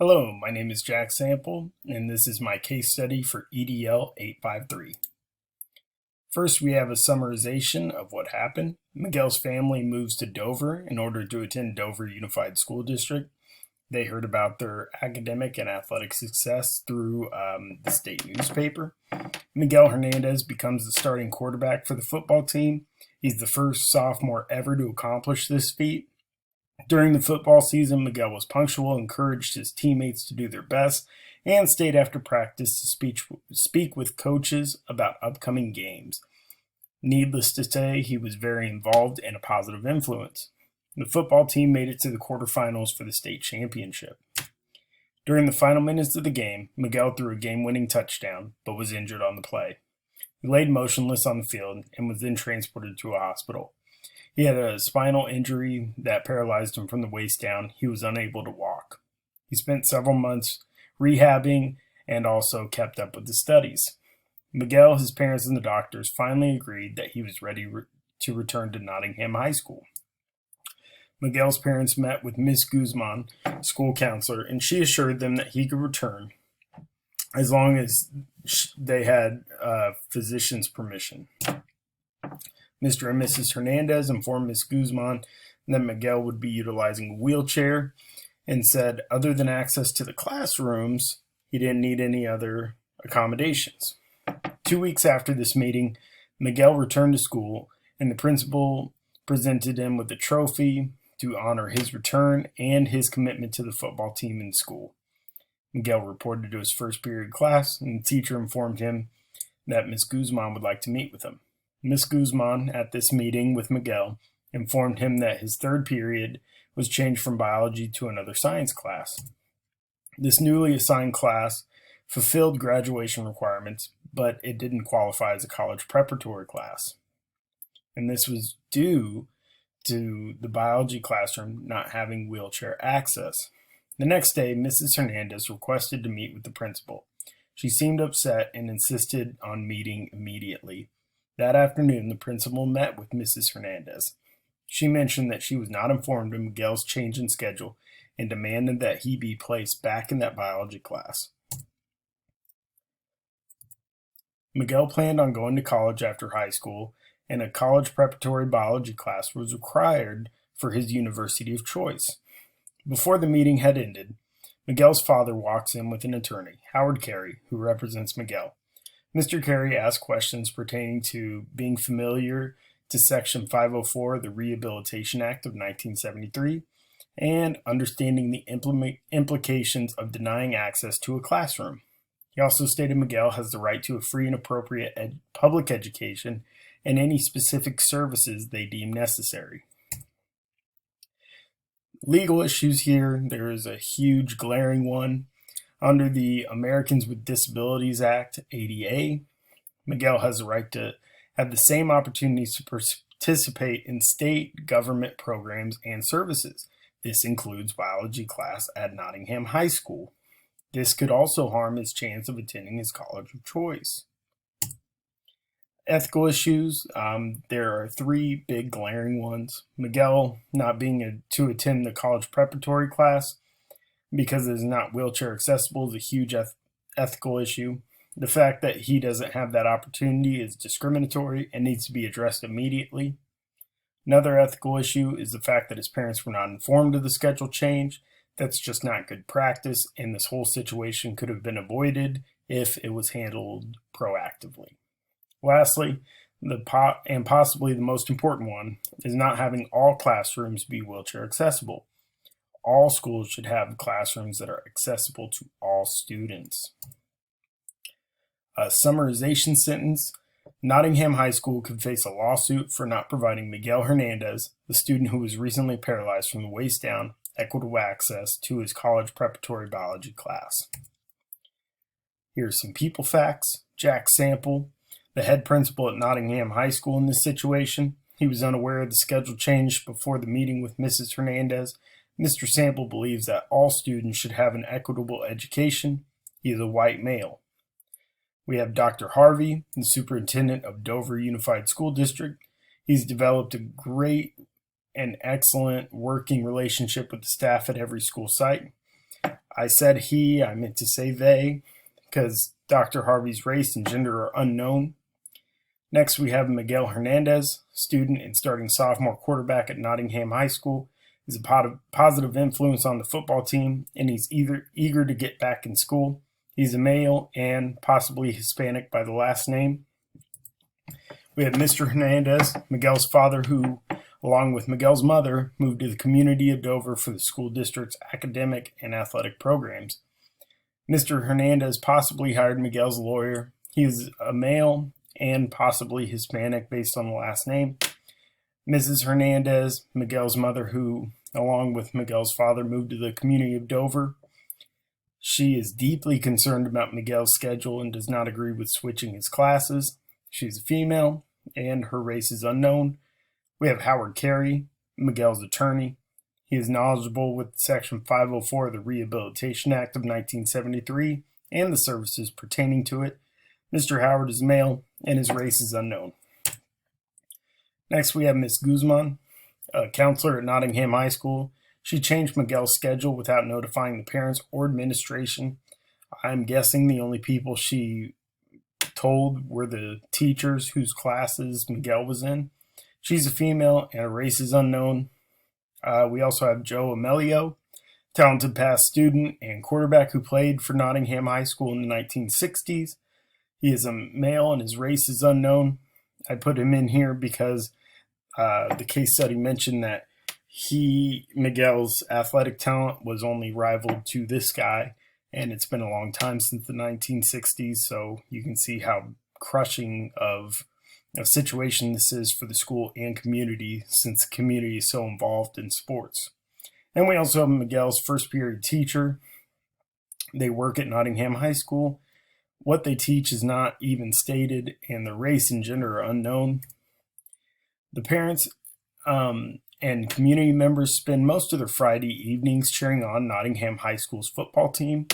Hello, my name is Jack Sampel, and this is my case study for EDL 853. First, we have a summarization of what happened. Miguel's family moves to Dover in order to attend Dover Unified School District. They heard about their academic and athletic success through the state newspaper. Miguel Hernandez becomes the starting quarterback for the football team. He's the first sophomore ever to accomplish this feat. During the football season, Miguel was punctual, encouraged his teammates to do their best, and stayed after practice to speak with coaches about upcoming games. Needless to say, he was very involved and a positive influence. The football team made it to the quarterfinals for the state championship. During the final minutes of the game, Miguel threw a game-winning touchdown, but was injured on the play. He laid motionless on the field and was then transported to a hospital. He had a spinal injury that paralyzed him from the waist down. He was unable to walk. He spent several months rehabbing and also kept up with his studies. Miguel, his parents, and the doctors finally agreed that he was ready to return to Nottingham High School. Miguel's parents met with Miss Guzman, school counselor, and she assured them that he could return as long as they had physician's permission. Mr. and Mrs. Hernandez informed Ms. Guzman that Miguel would be utilizing a wheelchair and said other than access to the classrooms, he didn't need any other accommodations. 2 weeks after this meeting, Miguel returned to school and the principal presented him with a trophy to honor his return and his commitment to the football team in school. Miguel reported to his first period class and the teacher informed him that Ms. Guzman would like to meet with him. Ms. Guzman, at this meeting with Miguel, informed him that his third period was changed from biology to another science class. This newly assigned class fulfilled graduation requirements, but it didn't qualify as a college preparatory class. And this was due to the biology classroom not having wheelchair access. The next day, Mrs. Hernandez requested to meet with the principal. She seemed upset and insisted on meeting immediately. That afternoon, the principal met with Mrs. Hernandez. She mentioned that she was not informed of Miguel's change in schedule and demanded that he be placed back in that biology class. Miguel planned on going to college after high school, and a college preparatory biology class was required for his university of choice. Before the meeting had ended, Miguel's father walks in with an attorney, Howard Carey, who represents Miguel. Mr. Carey asked questions pertaining to being familiar to Section 504 of the Rehabilitation Act of 1973 and understanding the implications of denying access to a classroom. He also stated Miguel has the right to a free and appropriate public education and any specific services they deem necessary. Legal issues here, there is a huge glaring one. Under the Americans with Disabilities Act, ADA, Miguel has the right to have the same opportunities to participate in state government programs and services. This includes biology class at Nottingham High School. This could also harm his chance of attending his college of choice. Ethical issues, there are three big glaring ones. Miguel not being to attend the college preparatory class because it is not wheelchair accessible is a huge ethical issue. The fact that he doesn't have that opportunity is discriminatory and needs to be addressed immediately. Another ethical issue is the fact that his parents were not informed of the schedule change. That's just not good practice, and this whole situation could have been avoided if it was handled proactively. Lastly, and possibly the most important one, is not having all classrooms be wheelchair accessible. All schools should have classrooms that are accessible to all students. A summarization sentence. Nottingham High School could face a lawsuit for not providing Miguel Hernandez, the student who was recently paralyzed from the waist down, equitable access to his college preparatory biology class. Here are some people facts. Jack Sampel, the head principal at Nottingham High School in this situation. He was unaware of the schedule change before the meeting with Mrs. Hernandez. Mr. Sampel believes that all students should have an equitable education. He is a white male. We have Dr. Harvey, the superintendent of Dover Unified School District. He's developed a great and excellent working relationship with the staff at every school site. I said he, I meant to say they, because Dr. Harvey's race and gender are unknown. Next, we have Miguel Hernandez, student and starting sophomore quarterback at Nottingham High School. He's a positive influence on the football team, and he's eager to get back in school. He's a male and possibly Hispanic by the last name. We have Mr. Hernandez, Miguel's father, who, along with Miguel's mother, moved to the community of Dover for the school district's academic and athletic programs. Mr. Hernandez possibly hired Miguel's lawyer. He is a male and possibly Hispanic based on the last name. Mrs. Hernandez, Miguel's mother, who, along with Miguel's father, moved to the community of Dover. She is deeply concerned about Miguel's schedule and does not agree with switching his classes. She's a female, and her race is unknown. We have Howard Carey, Miguel's attorney. He is knowledgeable with Section 504 of the Rehabilitation Act of 1973 and the services pertaining to it. Mr. Howard is male, and his race is unknown. Next, we have Ms. Guzman, a counselor at Nottingham High School. She changed Miguel's schedule without notifying the parents or administration. I'm guessing the only people she told were the teachers whose classes Miguel was in. She's a female, and her race is unknown. We also have Joe Amelio, talented past student and quarterback who played for Nottingham High School in the 1960s. He is a male and his race is unknown. I put him in here because the case study mentioned that Miguel's athletic talent was only rivaled to this guy, and it's been a long time since the 1960s, so you can see how crushing of a situation this is for the school and community, since the community is so involved in sports. And we also have Miguel's first period teacher. They work at Nottingham High School. What they teach is not even stated, and the race and gender are unknown. The parents and community members spend most of their Friday evenings cheering on Nottingham High School's football team.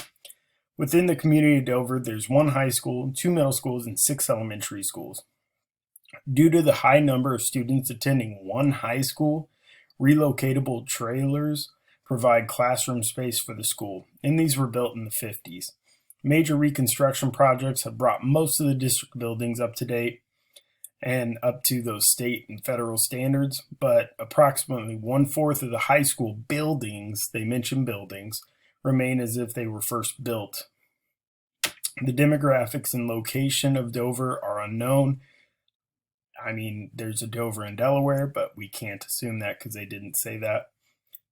Within the community of Dover, there's 1 high school, 2 middle schools, and 6 elementary schools. Due to the high number of students attending 1 high school, relocatable trailers provide classroom space for the school, and these were built in the 50s. Major reconstruction projects have brought most of the district buildings up to date and up to those state and federal standards, but approximately 1/4 of the high school buildings, they mention buildings, remain as if they were first built. The demographics and location of Dover are unknown. I mean, there's a Dover in Delaware, but we can't assume that because they didn't say that.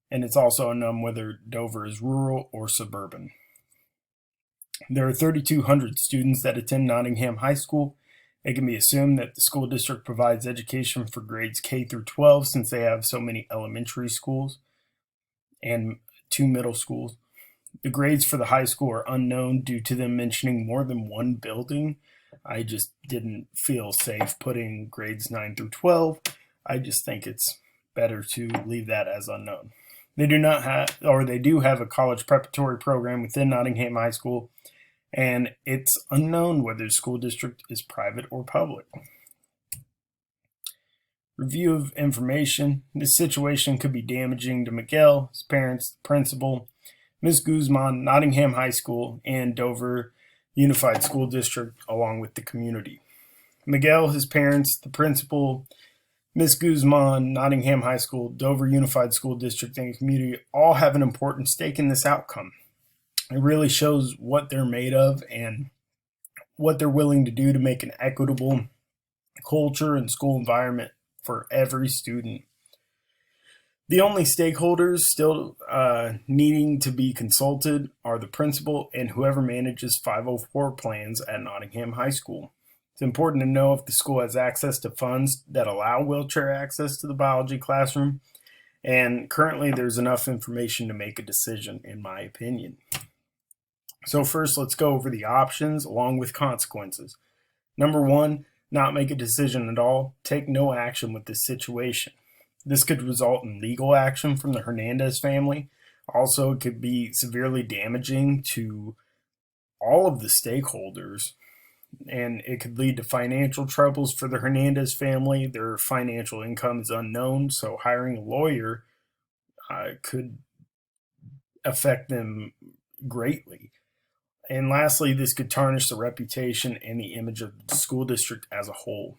And it's also unknown whether Dover is rural or suburban. There are 3,200 students that attend Nottingham High School. It can be assumed that the school district provides education for grades K through 12 since they have so many elementary schools and 2 middle schools. The grades for the high school are unknown due to them mentioning more than 1 building. I just didn't feel safe putting grades 9 through 12. I just think it's better to leave that as unknown. They do have a college preparatory program within Nottingham High School, and it's unknown whether the school district is private or public. Review of information. This situation could be damaging to Miguel, his parents, the principal, Ms. Guzman, Nottingham High School, and Dover Unified School District, along with the community. Miguel, his parents, the principal, Ms. Guzman, Nottingham High School, Dover Unified School District, and community all have an important stake in this outcome. It really shows what they're made of and what they're willing to do to make an equitable culture and school environment for every student. The only stakeholders still needing to be consulted are the principal and whoever manages 504 plans at Nottingham High School. It's important to know if the school has access to funds that allow wheelchair access to the biology classroom, and currently there's enough information to make a decision, in my opinion. So first, let's go over the options along with consequences. Number 1, not make a decision at all. Take no action with this situation. This could result in legal action from the Hernandez family. Also, it could be severely damaging to all of the stakeholders, and it could lead to financial troubles for the Hernandez family. Their financial income is unknown, so hiring a lawyer could affect them greatly. And lastly, this could tarnish the reputation and the image of the school district as a whole.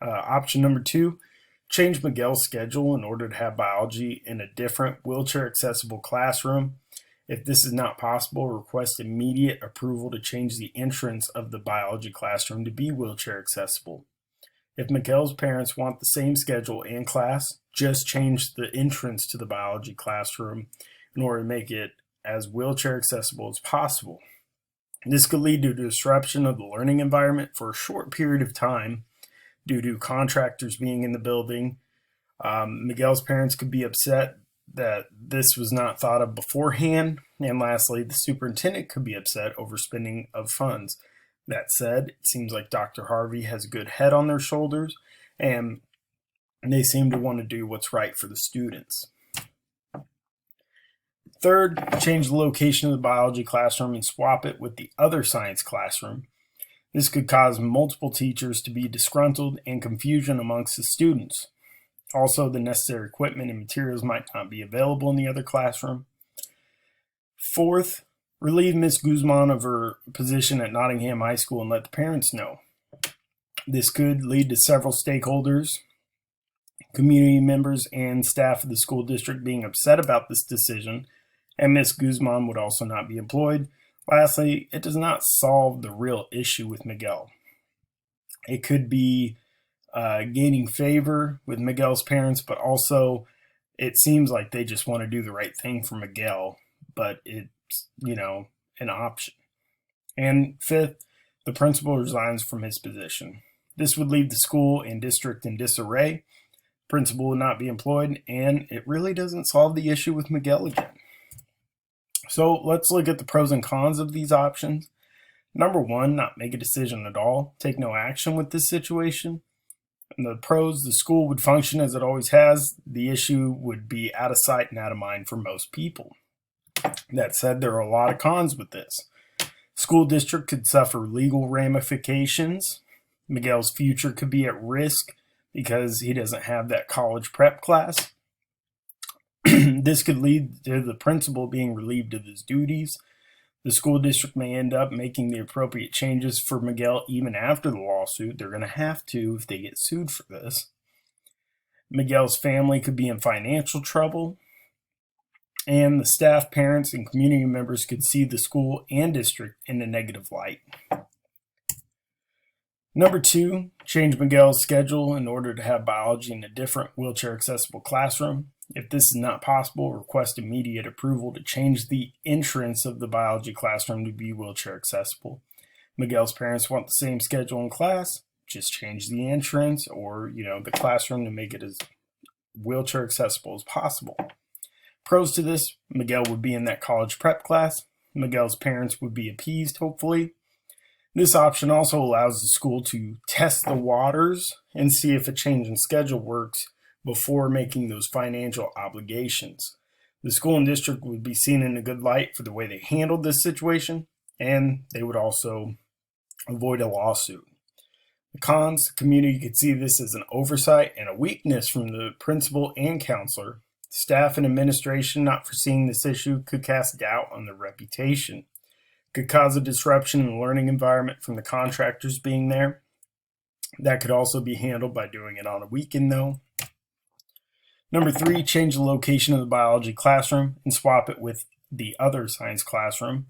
Option number 2, change Miguel's schedule in order to have biology in a different wheelchair-accessible classroom. If this is not possible, request immediate approval to change the entrance of the biology classroom to be wheelchair accessible. If Miguel's parents want the same schedule and class, just change the entrance to the biology classroom in order to make it as wheelchair accessible as possible. This could lead to disruption of the learning environment for a short period of time due to contractors being in the building. Miguel's parents could be upset that this was not thought of beforehand. And lastly, the superintendent could be upset over spending of funds. That said, it seems like Dr. Harvey has a good head on their shoulders, and they seem to want to do what's right for the students. Third, change the location of the biology classroom and swap it with the other science classroom. This could cause multiple teachers to be disgruntled and confusion amongst the students. Also, the necessary equipment and materials might not be available in the other classroom. Fourth, relieve Ms. Guzman of her position at Nottingham High School and let the parents know. This could lead to several stakeholders, community members, and staff of the school district being upset about this decision, and Ms. Guzman would also not be employed. Lastly, it does not solve the real issue with Miguel. It could be gaining favor with Miguel's parents, but also it seems like they just want to do the right thing for Miguel, but it's, an option. And fifth, the principal resigns from his position. This would leave the school and district in disarray. Principal would not be employed, and it really doesn't solve the issue with Miguel again. So let's look at the pros and cons of these options. Number 1, not make a decision at all. Take no action with this situation. And the pros, the school would function as it always has. The issue would be out of sight and out of mind for most people. That said, there are a lot of cons with this. School district could suffer legal ramifications. Miguel's future could be at risk because he doesn't have that college prep class. This could lead to the principal being relieved of his duties. The school district may end up making the appropriate changes for Miguel even after the lawsuit. They're going to have to if they get sued for this. Miguel's family could be in financial trouble. And the staff, parents, and community members could see the school and district in a negative light. Number 2, change Miguel's schedule in order to have biology in a different wheelchair-accessible classroom. If this is not possible, request immediate approval to change the entrance of the biology classroom to be wheelchair accessible. Miguel's parents want the same schedule in class, just change the entrance or, the classroom to make it as wheelchair accessible as possible. Pros to this, Miguel would be in that college prep class. Miguel's parents would be appeased, hopefully. This option also allows the school to test the waters and see if a change in schedule works before making those financial obligations. The school and district would be seen in a good light for the way they handled this situation, and they would also avoid a lawsuit. The cons, the community could see this as an oversight and a weakness from the principal and counselor. Staff and administration not foreseeing this issue could cast doubt on their reputation. Could cause a disruption in the learning environment from the contractors being there. That could also be handled by doing it on a weekend though. Number 3, change the location of the biology classroom and swap it with the other science classroom.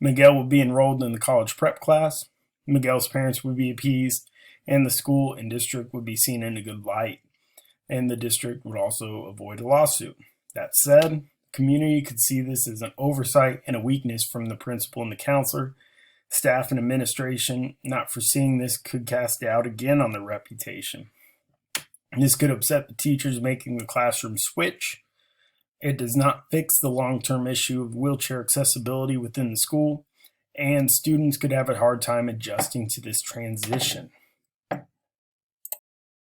Miguel would be enrolled in the college prep class. Miguel's parents would be appeased, and the school and district would be seen in a good light. And the district would also avoid a lawsuit. That said, the community could see this as an oversight and a weakness from the principal and the counselor. Staff and administration not foreseeing this could cast doubt again on their reputation. This could upset the teachers making the classroom switch. It does not fix the long-term issue of wheelchair accessibility within the school, and students could have a hard time adjusting to this transition.